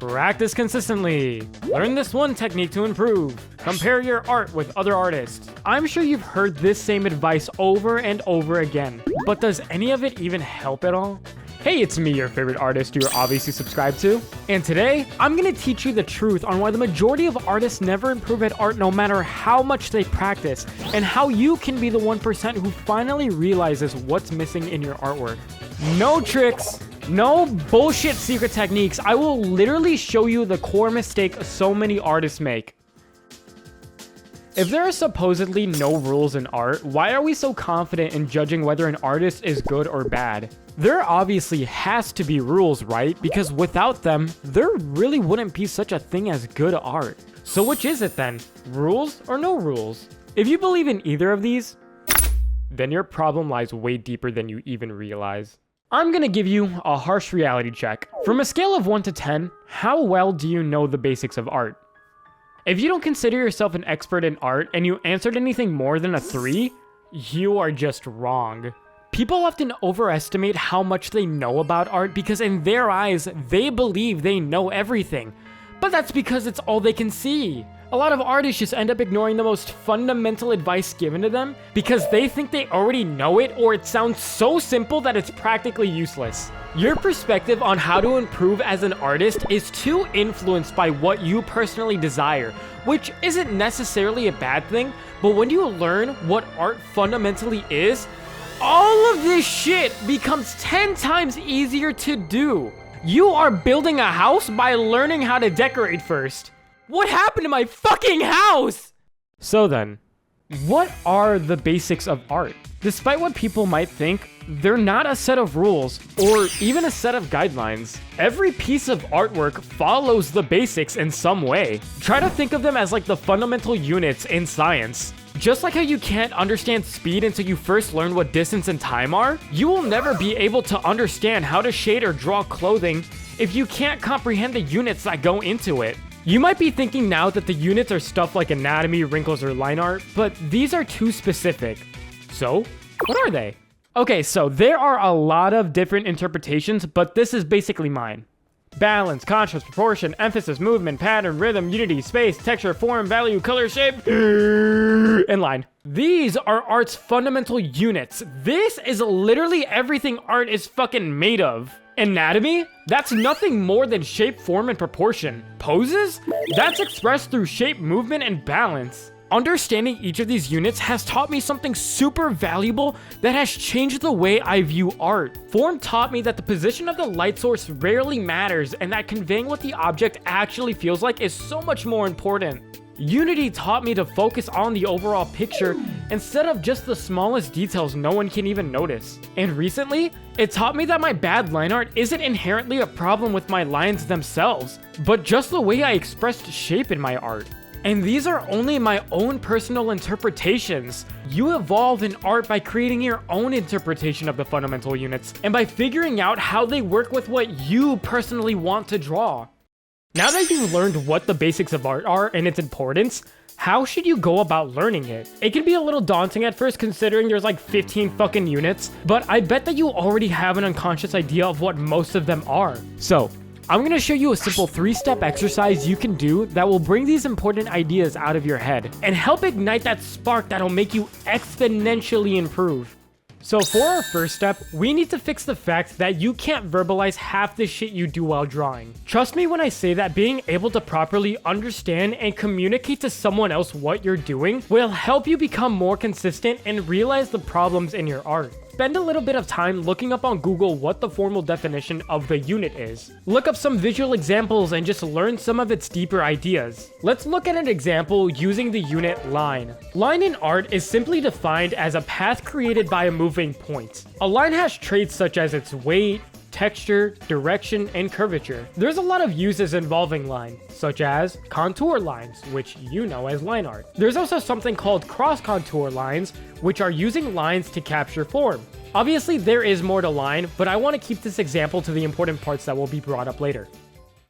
Practice consistently. Learn this one technique to improve. Compare your art with other artists. I'm sure you've heard this same advice over and over again, but does any of it even help at all? Hey, it's me, your favorite artist you're obviously subscribed to. And today, I'm gonna teach you the truth on why the majority of artists never improve at art no matter how much they practice, and how you can be the 1% who finally realizes what's missing in your artwork. No tricks, no bullshit secret techniques. I will literally show you the core mistake so many artists make. If there are supposedly no rules in art, why are we so confident in judging whether an artist is good or bad? There obviously has to be rules, right? Because without them, there really wouldn't be such a thing as good art. So which is it then? Rules or no rules? If you believe in either of these, then your problem lies way deeper than you even realize. I'm gonna give you a harsh reality check. From a scale of 1 to 10, how well do you know the basics of art? If you don't consider yourself an expert in art and you answered anything more than a 3, you are just wrong. People often overestimate how much they know about art because in their eyes, they believe they know everything. But that's because it's all they can see. A lot of artists just end up ignoring the most fundamental advice given to them because they think they already know it, or it sounds so simple that it's practically useless. Your perspective on how to improve as an artist is too influenced by what you personally desire, which isn't necessarily a bad thing, but when you learn what art fundamentally is, all of this shit becomes 10 times easier to do. You are building a house by learning how to decorate first. What happened to my fucking house? So then, what are the basics of art? Despite what people might think, they're not a set of rules or even a set of guidelines. Every piece of artwork follows the basics in some way. Try to think of them as like the fundamental units in science. Just like how you can't understand speed until you first learn what distance and time are, you will never be able to understand how to shade or draw clothing if you can't comprehend the units that go into it. You might be thinking now that the units are stuff like anatomy, wrinkles, or line art, but these are too specific. So, what are they? Okay, so there are a lot of different interpretations, but this is basically mine. Balance, contrast, proportion, emphasis, movement, pattern, rhythm, unity, space, texture, form, value, color, shape, and line. These are art's fundamental units. This is literally everything art is fucking made of. Anatomy? That's nothing more than shape, form, and proportion. Poses? That's expressed through shape, movement, and balance. Understanding each of these units has taught me something super valuable that has changed the way I view art. Form taught me that the position of the light source rarely matters and that conveying what the object actually feels like is so much more important. Unity taught me to focus on the overall picture instead of just the smallest details no one can even notice. And recently, it taught me that my bad line art isn't inherently a problem with my lines themselves, but just the way I expressed shape in my art. And these are only my own personal interpretations. You evolve in art by creating your own interpretation of the fundamental units and by figuring out how they work with what you personally want to draw. Now that you've learned what the basics of art are and its importance, how should you go about learning it? It can be a little daunting at first considering there's like 15 fucking units, but I bet that you already have an unconscious idea of what most of them are. So, I'm gonna show you a simple 3-step exercise you can do that will bring these important ideas out of your head and help ignite that spark that'll make you exponentially improve. So for our first step, we need to fix the fact that you can't verbalize half the shit you do while drawing. Trust me when I say that being able to properly understand and communicate to someone else what you're doing will help you become more consistent and realize the problems in your art. Spend a little bit of time looking up on Google what the formal definition of the unit is. Look up some visual examples and just learn some of its deeper ideas. Let's look at an example using the unit line. Line in art is simply defined as a path created by a moving point. A line has traits such as its weight, texture, direction, and curvature. There's a lot of uses involving line, such as contour lines, which you know as line art. There's also something called cross-contour lines, which are using lines to capture form. Obviously, there is more to line, but I want to keep this example to the important parts that will be brought up later.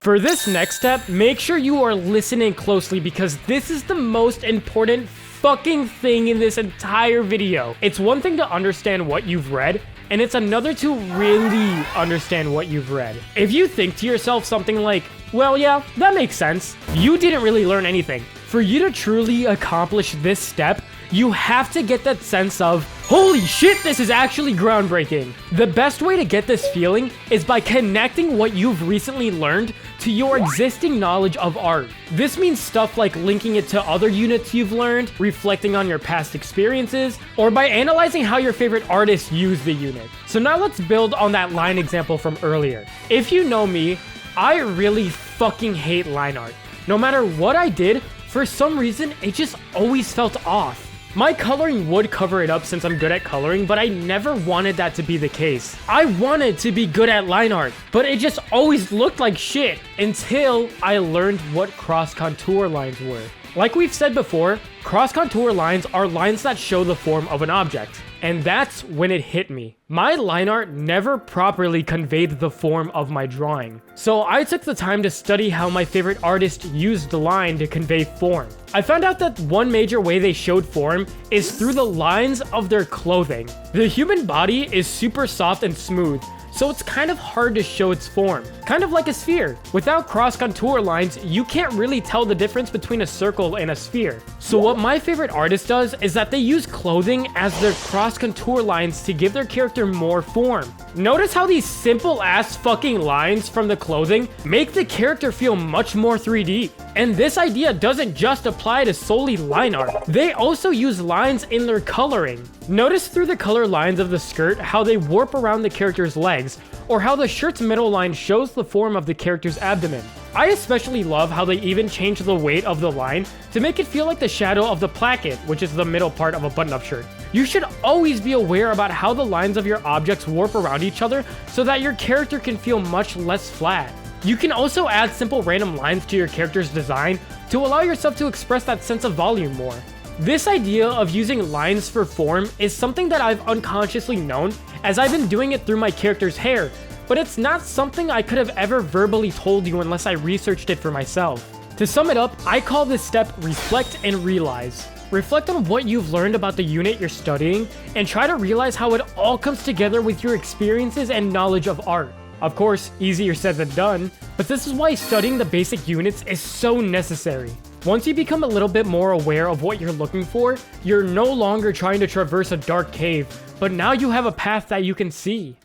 For this next step, make sure you are listening closely because this is the most important fucking thing in this entire video. It's one thing to understand what you've read, and it's another to really understand what you've read. If you think to yourself something like, Well, yeah, that makes sense. You didn't really learn anything. For you to truly accomplish this step, you have to get that sense of, holy shit, this is actually groundbreaking. The best way to get this feeling is by connecting what you've recently learned to your existing knowledge of art. This means stuff like linking it to other units you've learned, reflecting on your past experiences, or by analyzing how your favorite artists use the unit. So now let's build on that line example from earlier. If you know me, I really fucking hate line art. No matter what I did, for some reason, it just always felt off. My coloring would cover it up since I'm good at coloring, but I never wanted that to be the case. I wanted to be good at line art, but it just always looked like shit until I learned what cross contour lines were. Like we've said before, cross contour lines are lines that show the form of an object. And that's when it hit me. My line art never properly conveyed the form of my drawing. So I took the time to study how my favorite artist used the line to convey form. I found out that one major way they showed form is through the lines of their clothing. The human body is super soft and smooth, so it's kind of hard to show its form, kind of like a sphere. Without cross contour lines, you can't really tell the difference between a circle and a sphere. So what my favorite artist does is that they use clothing as their cross contour lines to give their character more form. Notice how these simple ass fucking lines from the clothing make the character feel much more 3D. And this idea doesn't just apply to solely line art. They also use lines in their coloring. Notice through the color lines of the skirt how they warp around the character's legs, or how the shirt's middle line shows the form of the character's abdomen. I especially love how they even change the weight of the line to make it feel like the shadow of the placket, which is the middle part of a button-up shirt. You should always be aware about how the lines of your objects warp around each other so that your character can feel much less flat. You can also add simple random lines to your character's design to allow yourself to express that sense of volume more. This idea of using lines for form is something that I've unconsciously known as I've been doing it through my character's hair, but it's not something I could have ever verbally told you unless I researched it for myself. To sum it up, I call this step reflect and realize. Reflect on what you've learned about the unit you're studying and try to realize how it all comes together with your experiences and knowledge of art. Of course, easier said than done, but this is why studying the basic units is so necessary. Once you become a little bit more aware of what you're looking for, you're no longer trying to traverse a dark cave, but now you have a path that you can see.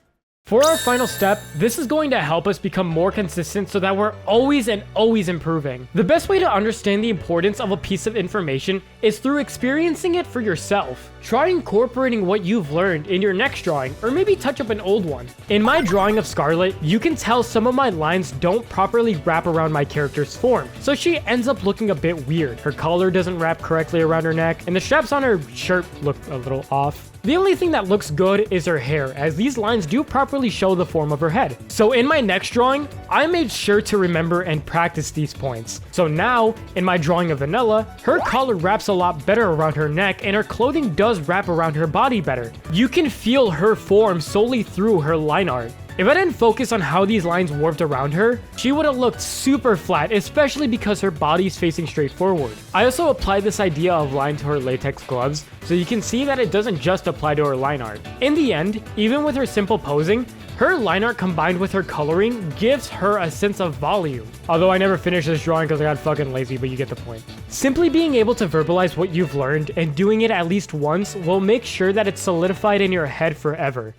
For our final step, this is going to help us become more consistent so that we're always improving. The best way to understand the importance of a piece of information is through experiencing it for yourself. Try incorporating what you've learned in your next drawing, or maybe touch up an old one. In my drawing of Scarlet, you can tell some of my lines don't properly wrap around my character's form, so she ends up looking a bit weird. Her collar doesn't wrap correctly around her neck, and the straps on her shirt look a little off. The only thing that looks good is her hair, as these lines do properly show the form of her head. So in my next drawing, I made sure to remember and practice these points. So now, in my drawing of Vanilla, her collar wraps a lot better around her neck and her clothing does wrap around her body better. You can feel her form solely through her line art. If I didn't focus on how these lines warped around her, she would have looked super flat, especially because her body's facing straight forward. I also applied this idea of line to her latex gloves, so you can see that it doesn't just apply to her line art. In the end, even with her simple posing, her line art combined with her coloring gives her a sense of volume. Although I never finished this drawing because I got fucking lazy, but you get the point. Simply being able to verbalize what you've learned and doing it at least once will make sure that it's solidified in your head forever.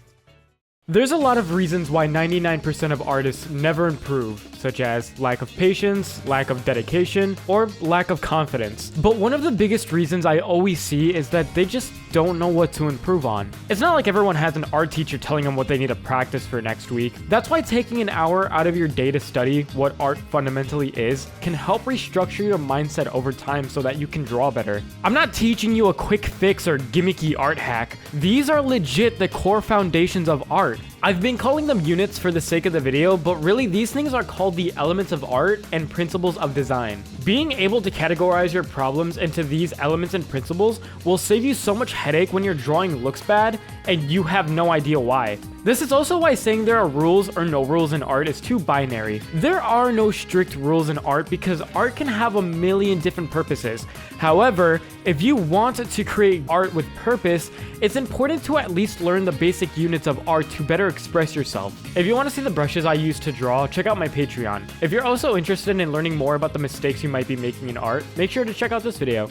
There's a lot of reasons why 99% of artists never improve, such as lack of patience, lack of dedication, or lack of confidence. But one of the biggest reasons I always see is that they just don't know what to improve on. It's not like everyone has an art teacher telling them what they need to practice for next week. That's why taking an hour out of your day to study what art fundamentally is can help restructure your mindset over time so that you can draw better. I'm not teaching you a quick fix or gimmicky art hack. These are legit the core foundations of art. I've been calling them units for the sake of the video, but really these things are called the elements of art and principles of design. Being able to categorize your problems into these elements and principles will save you so much headache when your drawing looks bad and you have no idea why. This is also why saying there are rules or no rules in art is too binary. There are no strict rules in art because art can have a million different purposes. However, If you want to create art with purpose, it's important to at least learn the basic units of art to better express yourself. If you want to see the brushes I use to draw, check out my Patreon. If you're also interested in learning more about the mistakes you might be making in art, make sure to check out this video.